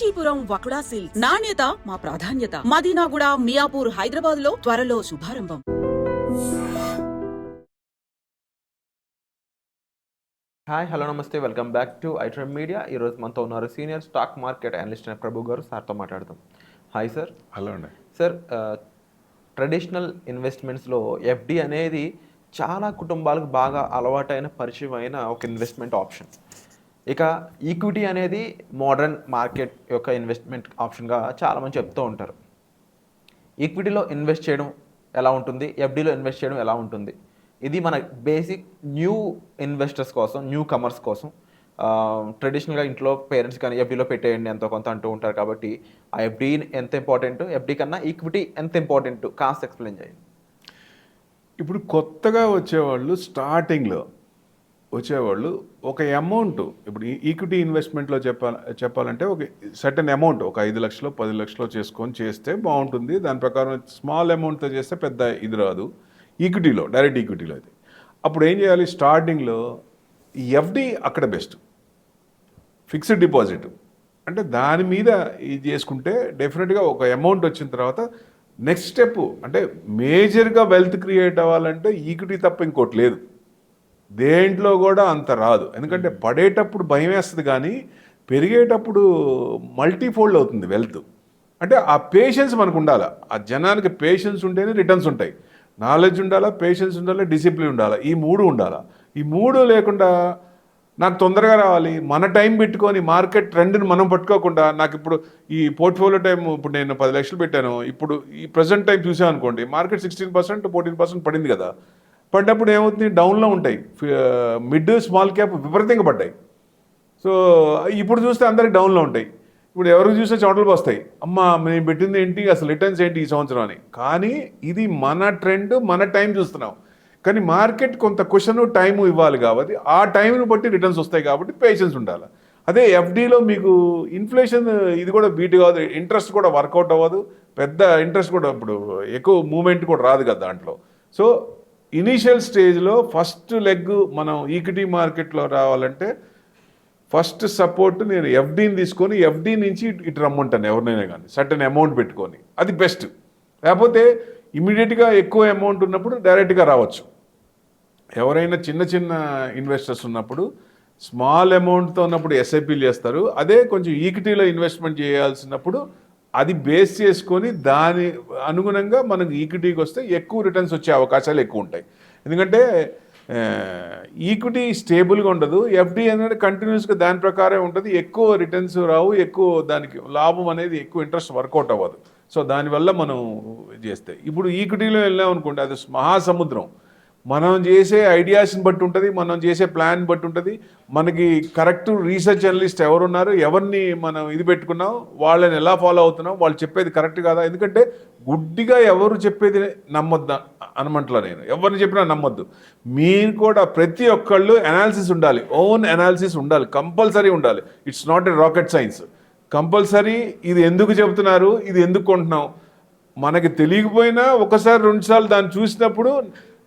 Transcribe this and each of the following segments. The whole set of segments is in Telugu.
కాంచీపురం వకుడా సిల్క్స్ నాణ్యత మా ప్రాధాన్యత. మదీనాగూడ, మియాపూర్, హైదరాబాద్ లో త్వరలో శుభారంభం. హాయ్, హలో, నమస్తే, వెల్కమ్ బ్యాక్ టు ఐట్రమ్ మీడియా. ఈరోజు మనతో ఉన్నారు సీనియర్ స్టాక్ మార్కెట్ అనలిస్ట్ అయిన ప్రభు గారు. సార్తో మాట్లాడదాం. Hi sir. హలో అండి. సార్, ట్రెడిషనల్ ఇన్వెస్ట్మెంట్స్లో ఎఫ్డి అనేది చాలా కుటుంబాలకు బాగా అలవాటైన పరిచయమైన ఒక ఇన్వెస్ట్మెంట్ ఆప్షన్. ఇక ఈక్విటీ అనేది మోడర్న్ మార్కెట్ యొక్క ఇన్వెస్ట్మెంట్ ఆప్షన్గా చాలామంది చెప్తూ ఉంటారు. ఈక్విటీలో ఇన్వెస్ట్ చేయడం ఎలా ఉంటుంది, ఎఫ్డీలో ఇన్వెస్ట్ చేయడం ఎలా ఉంటుంది, ఇది మన బేసిక్ న్యూ ఇన్వెస్టర్స్ కోసం, న్యూ కమర్స్ కోసం. ట్రెడిషనల్గా ఇంట్లో పేరెంట్స్ కానీ ఎఫ్డీలో పెట్టేయండి ఎంతో కొంత అంటూ ఉంటారు. కాబట్టి ఆ ఎఫ్డీ ఎంత ఇంపార్టెంట్, ఎఫ్డీ కన్నా ఈక్విటీ ఎంత ఇంపార్టెంట్ కాస్త ఎక్స్ప్లెయిన్ చేయండి. ఇప్పుడు కొత్తగా వచ్చేవాళ్ళు, స్టార్టింగ్లో వచ్చేవాళ్ళు ఒక అమౌంట్, ఇప్పుడు ఈక్విటీ ఇన్వెస్ట్మెంట్లో చెప్పాలంటే ఒక సర్టెన్ అమౌంట్, ఒక 5 లక్షలు 10 లక్షలు చేసుకొని చేస్తే బాగుంటుంది. దాని ప్రకారం స్మాల్ అమౌంట్తో చేస్తే పెద్ద ఇది రాదు. ఈక్విటీలో, డైరెక్ట్ ఈక్విటీలో అయితే అప్పుడు ఏం చేయాలి, స్టార్టింగ్లో ఎఫ్డి అక్కడ బెస్ట్. ఫిక్స్డ్ డిపాజిట్ అంటే దాని మీద ఇది చేసుకుంటే డెఫినెట్గా ఒక అమౌంట్ వచ్చిన తర్వాత నెక్స్ట్ స్టెప్ అంటే మేజర్గా వెల్త్ క్రియేట్ అవ్వాలంటే ఈక్విటీ తప్ప ఇంకోటి లేదు. దేంట్లో కూడా అంత రాదు. ఎందుకంటే పడేటప్పుడు భయం వేస్తుంది, కానీ పెరిగేటప్పుడు మల్టీఫోల్డ్ అవుతుంది వెల్త్. అంటే ఆ పేషెన్స్ మనకు ఉండాలి. ఆ జనానికి పేషెన్స్ ఉంటేనే రిటర్న్స్ ఉంటాయి. నాలెడ్జ్ ఉండాలా, పేషెన్స్ ఉండాలి, డిసిప్లిన్ ఉండాలి. ఈ 3 ఉండాలి. ఈ 3 లేకుండా నాకు తొందరగా రావాలి, మన టైం పెట్టుకొని మార్కెట్ ట్రెండ్ని మనం పట్టుకోకుండా, నాకు ఇప్పుడు ఈ పోర్ట్ఫోలియో టైం, ఇప్పుడు నేను 10 లక్షలు పెట్టాను, ఇప్పుడు ఈ ప్రజెంట్ టైం చూసాను అనుకోండి, మార్కెట్ 16% 14% పడింది కదా. పడ్డప్పుడు ఏమవుతుంది, డౌన్లో ఉంటాయి. మిడ్ స్మాల్ క్యాప్ విపరీతంగా పడ్డాయి. సో ఇప్పుడు చూస్తే అందరికి డౌన్లో ఉంటాయి. ఇప్పుడు ఎవరికి చూస్తే చోటలు వస్తాయి, అమ్మ మేము పెట్టింది ఏంటి, అసలు రిటర్న్స్ ఏంటి ఈ సంవత్సరం అని. కానీ ఇది మన ట్రెండ్, మన టైం చూస్తున్నాం. కానీ మార్కెట్ కొంత క్వశ్చన్ టైము ఇవ్వాలి కాబట్టి ఆ టైంను బట్టి రిటర్న్స్ వస్తాయి. కాబట్టి పేషెన్స్ ఉండాలి. అదే ఎఫ్డీలో మీకు ఇన్ఫ్లేషన్ ఇది కూడా బీట్ కాదు, ఇంట్రెస్ట్ కూడా వర్కౌట్ అవ్వదు, పెద్ద ఇంట్రెస్ట్ కూడా ఇప్పుడు ఎక్కువ మూమెంట్ కూడా రాదు కదా దాంట్లో. సో ఇనీషియల్ స్టేజ్లో ఫస్ట్ లెగ్ మనం ఈక్విటీ మార్కెట్లో రావాలంటే ఫస్ట్ సపోర్ట్ నేను ఎఫ్డీని తీసుకొని ఎఫ్డీ నుంచి ఇటు రమ్మంటాను ఎవరినైనా కానీ, సర్టెన్ అమౌంట్ పెట్టుకొని, అది బెస్ట్. లేకపోతే ఇమీడియట్గా ఎక్కువ అమౌంట్ ఉన్నప్పుడు డైరెక్ట్గా రావచ్చు. ఎవరైనా చిన్న చిన్న ఇన్వెస్టర్స్ ఉన్నప్పుడు స్మాల్ అమౌంట్తో ఉన్నప్పుడు ఎస్ఐపీలు చేస్తారు. అదే కొంచెం ఈక్విటీలో ఇన్వెస్ట్మెంట్ చేయాల్సినప్పుడు అది బేస్ చేసుకొని దాని అనుగుణంగా మనకు ఈక్విటీకి వస్తే ఎక్కువ రిటర్న్స్ వచ్చే అవకాశాలు ఎక్కువ ఉంటాయి. ఎందుకంటే ఈక్విటీ స్టేబుల్గా ఉండదు, ఎఫ్డీ అనేది కంటిన్యూస్గా దాని ప్రకారం ఉంటుంది, ఎక్కువ రిటర్న్స్ రావు, ఎక్కువ దానికి లాభం అనేది ఎక్కువ ఇంట్రెస్ట్ వర్కౌట్ అవ్వదు. సో దానివల్ల మనం చేస్తే ఇప్పుడు ఈక్విటీలో వెళ్ళాం అనుకోండి, అది మహాసముద్రం. మనం చేసే ఐడియాస్ని బట్టి ఉంటుంది, మనం చేసే ప్లాన్ బట్టి ఉంటుంది. మనకి కరెక్ట్ రీసెర్చ్ అనలిస్ట్ ఎవరున్నారు, ఎవరిని మనం ఇది పెట్టుకున్నాం, వాళ్ళని ఎలా ఫాలో అవుతున్నాం, వాళ్ళు చెప్పేది కరెక్ట్ కాదా. ఎందుకంటే గుడ్డిగా ఎవరు చెప్పేది నమ్మొద్దు అనమంటలా నేను, ఎవరిని చెప్పినా నమ్మొద్దు. మీరు కూడా ప్రతి ఒక్కళ్ళు అనాలిసిస్ ఉండాలి, ఓన్ అనాలిసిస్ ఉండాలి, కంపల్సరీ ఉండాలి. It's not a rocket science. Compulsory ఇది ఎందుకు చెబుతున్నారు, ఇది ఎందుకు కొంటున్నాం, మనకి తెలియకపోయినా ఒకసారి 2 సార్లు దాన్ని చూసినప్పుడు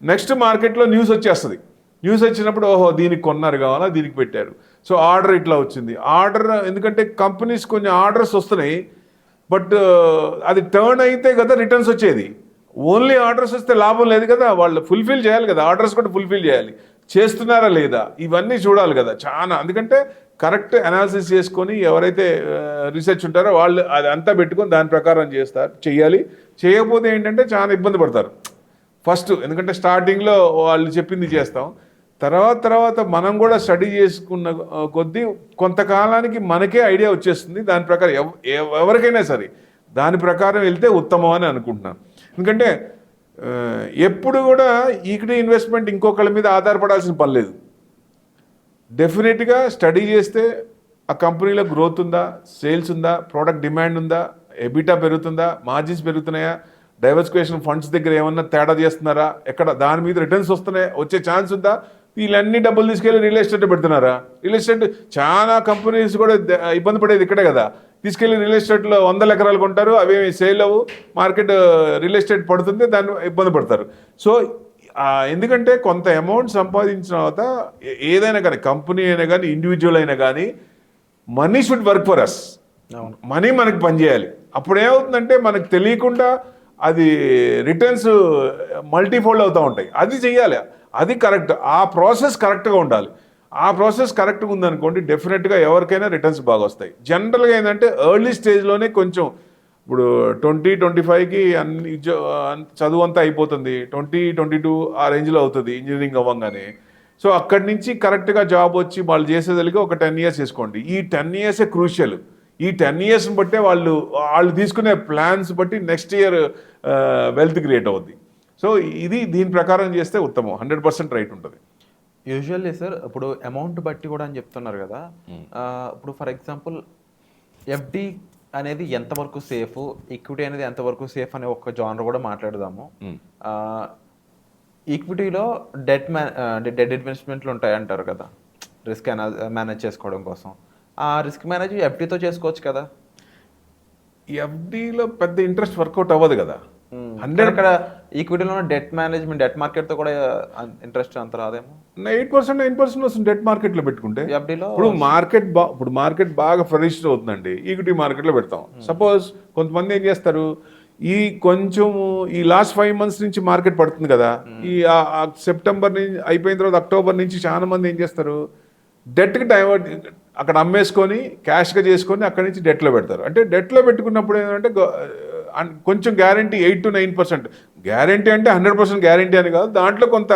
నెక్స్ట్ మార్కెట్లో న్యూస్ వచ్చేస్తుంది. న్యూస్ వచ్చినప్పుడు ఓహో దీనికి కొన్నారు కావాలా, దీనికి పెట్టారు, సో ఆర్డర్ ఇట్లా వచ్చింది. ఆర్డర్ ఎందుకంటే కంపెనీస్ కొన్ని ఆర్డర్స్ వస్తున్నాయి, బట్ అది టర్న్ అయితే కదా రిటర్న్స్ వచ్చేది. ఓన్లీ ఆర్డర్స్ వస్తే లాభం లేదు కదా, వాళ్ళు ఫుల్ఫిల్ చేయాలి కదా, ఆర్డర్స్ కూడా ఫుల్ఫిల్ చేయాలి, చేస్తున్నారా లేదా ఇవన్నీ చూడాలి కదా చాలా. ఎందుకంటే కరెక్ట్ అనాలిసిస్ చేసుకొని ఎవరైతే రీసెర్చ్ ఉంటారో వాళ్ళు అది అంతా పెట్టుకొని దాని ప్రకారం చెయ్యాలి. చేయకపోతే ఏంటంటే చాలా ఇబ్బంది పడతారు ఫస్ట్. ఎందుకంటే స్టార్టింగ్లో వాళ్ళు చెప్పింది చేస్తాం, తర్వాత మనం కూడా స్టడీ చేసుకున్న కొద్దీ కొంతకాలానికి మనకే ఐడియా వచ్చేస్తుంది. దాని ప్రకారం ఎవరికైనా సరే దాని ప్రకారం వెళ్తే ఉత్తమం అని అనుకుంటున్నాను. ఎందుకంటే ఎప్పుడు కూడా ఈక్విటీ ఇన్వెస్ట్మెంట్ ఇంకొకళ్ళ మీద ఆధారపడాల్సిన పని లేదు. డెఫినెట్గా స్టడీ చేస్తే ఆ కంపెనీలో గ్రోత్ ఉందా, సేల్స్ ఉందా, ప్రోడక్ట్ డిమాండ్ ఉందా, ఎబిటా పెరుగుతుందా, మార్జిన్స్ పెరుగుతున్నాయా, డైవర్సిఫికేషన్ ఫండ్స్ దగ్గర ఏమన్నా తేడా చేస్తున్నారా, ఎక్కడ దాని మీద రిటర్న్స్ వచ్చే ఛాన్స్ ఉందా, వీళ్ళన్నీ డబ్బులు తీసుకెళ్ళి రియల్ ఎస్టేట్ పెడుతున్నారా. రియల్ ఎస్టేట్ చాలా కంపెనీస్ కూడా ఇబ్బంది పడేది ఇక్కడే కదా, తీసుకెళ్ళి రియల్ ఎస్టేట్లో 100 ఎకరాలు కొంటారు, అవేమి సేల్ అవ్వు, మార్కెట్ రియల్ ఎస్టేట్ పడుతుంది, దాన్ని ఇబ్బంది పడతారు. సో ఎందుకంటే కొంత అమౌంట్ సంపాదించిన తర్వాత ఏదైనా కానీ, కంపెనీ అయినా కానీ, ఇండివిజువల్ అయినా కానీ, money should work for us. Money మనకి పనిచేయాలి. అప్పుడు ఏమవుతుందంటే మనకు తెలియకుండా అది రిటర్న్స్ మల్టీఫోల్డ్ అవుతూ ఉంటాయి. అది చెయ్యాలి, అది కరెక్ట్. ఆ ప్రాసెస్ కరెక్ట్గా ఉండాలి. ఆ ప్రాసెస్ కరెక్ట్గా ఉందనుకోండి, డెఫినెట్గా ఎవరికైనా రిటర్న్స్ బాగా వస్తాయి. జనరల్గా ఏంటంటే ఎర్లీ స్టేజ్లోనే కొంచెం, ఇప్పుడు 20-25కి అన్ని చదువు అంతా అయిపోతుంది, 20-22 ఆ రేంజ్లో అవుతుంది ఇంజనీరింగ్ అవ్వగానే. సో అక్కడి నుంచి కరెక్ట్గా జాబ్ వచ్చి వాళ్ళు చేసేదానికి ఒక 10 years వేసుకోండి. ఈ 10 yearsే క్రూషియల్. ఈ 10 yearsని బట్టే వాళ్ళు తీసుకునే ప్లాన్స్ బట్టి నెక్స్ట్ ఇయర్ వెల్త్ క్రియేట్ అవుద్ది. సో ఇది దీని ప్రకారం చేస్తే ఉత్తమం, 100% రైట్ ఉంటుంది. యూజువల్లీ సార్ ఇప్పుడు అమౌంట్ బట్టి కూడా అని చెప్తున్నారు కదా, ఇప్పుడు ఫర్ ఎగ్జాంపుల్ ఎఫ్డి అనేది ఎంతవరకు సేఫ్, ఈక్విటీ అనేది ఎంతవరకు సేఫ్ అనే ఒక జానర్ కూడా మాట్లాడదాము. ఈక్విటీలో డెట్ ఇన్వెస్ట్మెంట్లు ఉంటాయి అంటారు కదా, రిస్క్ మేనేజ్ చేసుకోవడం కోసం. ఆ రిస్క్ మేనేజ్ ఎఫ్డీతో చేసుకోవచ్చు కదా. ఎఫ్డీలో పెద్ద ఇంట్రెస్ట్ వర్కౌట్ అవ్వదు కదా. అక్కడ ఈక్విటీలో డెట్ మేనేజ్మెంట్, డెట్ మార్కెట్ తో కూడా ఇంట్రెస్ట్ అంత రాదేమో. 8% వస్తుంది డెట్ మార్కెట్లో పెట్టుకుంటే. ఎఫ్డీలో ఇప్పుడు మార్కెట్ బాగా ఫ్లరిష్ అవుతుందండి, ఈక్విటీ మార్కెట్లో పెడతాం. సపోజ్ కొంతమంది ఏం చేస్తారు, ఈ కొంచెం ఈ లాస్ట్ 5 months నుంచి మార్కెట్ పడుతుంది కదా, ఈ సెప్టెంబర్ నుంచి అయిపోయిన తర్వాత అక్టోబర్ నుంచి చాలా మంది ఏం చేస్తారు, డెట్కి డైవర్ట్, అక్కడ అమ్మేసుకొని క్యాష్గా చేసుకొని అక్కడి నుంచి డెట్లో పెడతారు. అంటే డెట్లో పెట్టుకున్నప్పుడు ఏంటంటే కొంచెం గ్యారంటీ 8-9%. గ్యారంటీ అంటే 100% గ్యారంటీ అని కాదు, దాంట్లో కొంత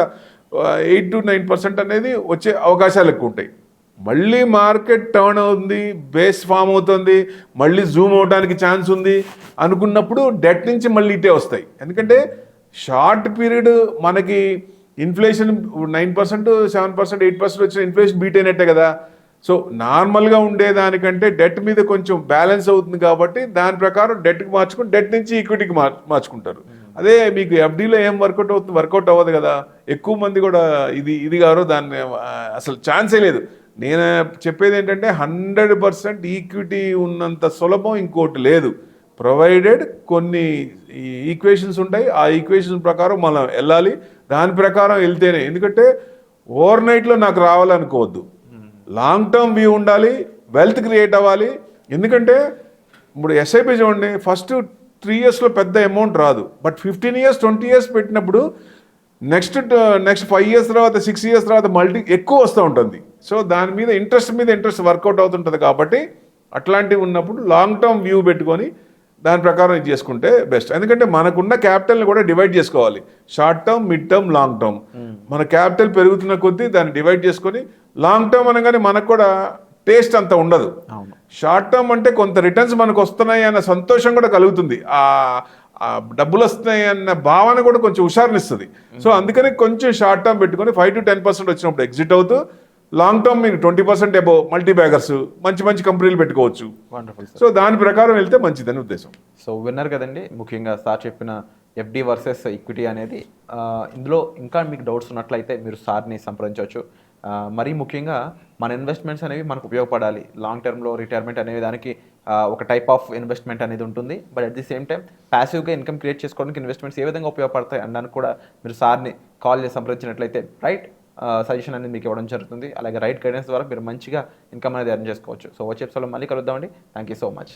8-9% అనేది వచ్చే అవకాశాలు ఎక్కువ ఉంటాయి. మళ్ళీ మార్కెట్ టర్న్ అవుతుంది, బేస్ ఫామ్ అవుతుంది, మళ్ళీ జూమ్ అవడానికి ఛాన్స్ ఉంది అనుకున్నప్పుడు డెట్ నుంచి మళ్ళీ ఇటే వస్తాయి. ఎందుకంటే షార్ట్ పీరియడ్ మనకి ఇన్ఫ్లేషన్ 9%, 7%, 8% వచ్చిన ఇన్ఫ్లేషన్ బీట్ అయినట్టే కదా. సో నార్మల్గా ఉండేదానికంటే డెట్ మీద కొంచెం బ్యాలెన్స్ అవుతుంది కాబట్టి దాని ప్రకారం డెట్కి మార్చుకుని డెట్ నుంచి ఈక్విటీకి మార్చుకుంటారు. అదే మీకు ఎఫ్డీలో ఏం వర్కౌట్ అవ్వదు కదా. ఎక్కువ మంది కూడా ఇది గారు దాన్ని అసలు ఛాన్సే లేదు. నేను చెప్పేది ఏంటంటే 100% ఈక్విటీ ఉన్నంత సులభం ఇంకోటి లేదు. ప్రొవైడెడ్ కొన్ని ఈక్వేషన్స్ ఉంటాయి, ఆ ఈక్వేషన్స్ ప్రకారం మనం వెళ్ళాలి, దాని ప్రకారం వెళ్తేనే. ఎందుకంటే ఓవర్ నైట్లో నాకు రావాలనుకోవద్దు, లాంగ్ టర్మ్ వ్యూ ఉండాలి, వెల్త్ క్రియేట్ అవ్వాలి. ఎందుకంటే ఇప్పుడు ఎస్ఐపి చూడండి, ఫస్ట్ 3 yearsలో పెద్ద అమౌంట్ రాదు, బట్ 15 years 20 years పెట్టినప్పుడు నెక్స్ట్ 5 years తర్వాత 6 years తర్వాత మల్టీ ఎక్కువ వస్తూ ఉంటుంది. సో దాని మీద ఇంట్రెస్ట్ వర్కౌట్ అవుతుంటుంది. కాబట్టి అట్లాంటివి ఉన్నప్పుడు లాంగ్ టర్మ్ వ్యూ పెట్టుకొని దాని ప్రకారం ఇది చేసుకుంటే బెస్ట్. ఎందుకంటే మనకున్న క్యాపిటల్ని కూడా డివైడ్ చేసుకోవాలి, short term, mid term, long term. మన క్యాపిటల్ పెరుగుతున్న కొద్దీ దాన్ని డివైడ్ చేసుకొని, లాంగ్ టర్మ్ అనగానే మనకు కూడా టేస్ట్ అంత ఉండదు. షార్ట్ టర్మ్ అంటే కొంత రిటర్న్స్ మనకు వస్తున్నాయి అన్న సంతోషం కూడా కలుగుతుంది, ఆ డబ్బులు వస్తున్నాయి అన్న భావన కూడా కొంచెం హుషారునిస్తుంది. సో అందుకని కొంచెం షార్ట్ టర్మ్ పెట్టుకొని 5-10% వచ్చినప్పుడు ఎగ్జిట్ అవుతూ, లాంగ్ టర్మ్ మీరు 20% అబోవ్ మల్టీ బ్యాగర్స్ మంచి కంపెనీలు పెట్టుకోవచ్చు. సో దాని ప్రకారం వెళ్తే మంచిదని ఉద్దేశం. సో విన్నారు కదండి, ముఖ్యంగా సార్ చెప్పిన ఎఫ్డి వర్సెస్ ఈక్విటీ అనేది. ఇందులో ఇంకా మీకు డౌట్స్ ఉన్నట్లయితే మీరు సార్ని సంప్రదించవచ్చు. మరీ ముఖ్యంగా మన ఇన్వెస్ట్మెంట్స్ అనేవి మనకు ఉపయోగపడాలి. లాంగ్ టర్మ్లో రిటైర్మెంట్ అనేది దానికి ఒక టైప్ ఆఫ్ ఇన్వెస్ట్మెంట్ అనేది ఉంటుంది. But at the same time ప్యాసివ్గా ఇన్కమ్ క్రియేట్ చేసుకోవడానికి ఇన్వెస్ట్మెంట్స్ ఏ విధంగా ఉపయోగపడతాయి అనడానికి కూడా మీరు సార్ని కాల్ చేసి సంప్రదించినట్లయితే రైట్ సజెషన్ అనేది మీకు ఇవ్వడం జరుగుతుంది. అలాగే రైట్ గైడెన్స్ ద్వారా మీరు మంచిగా ఇన్కమ్ అనేది ఎర్న్ చేసుకోవచ్చు. సో వచ్చే ఎపిసోడ్లో మళ్ళీ కలుద్దామండి. Thank you so much.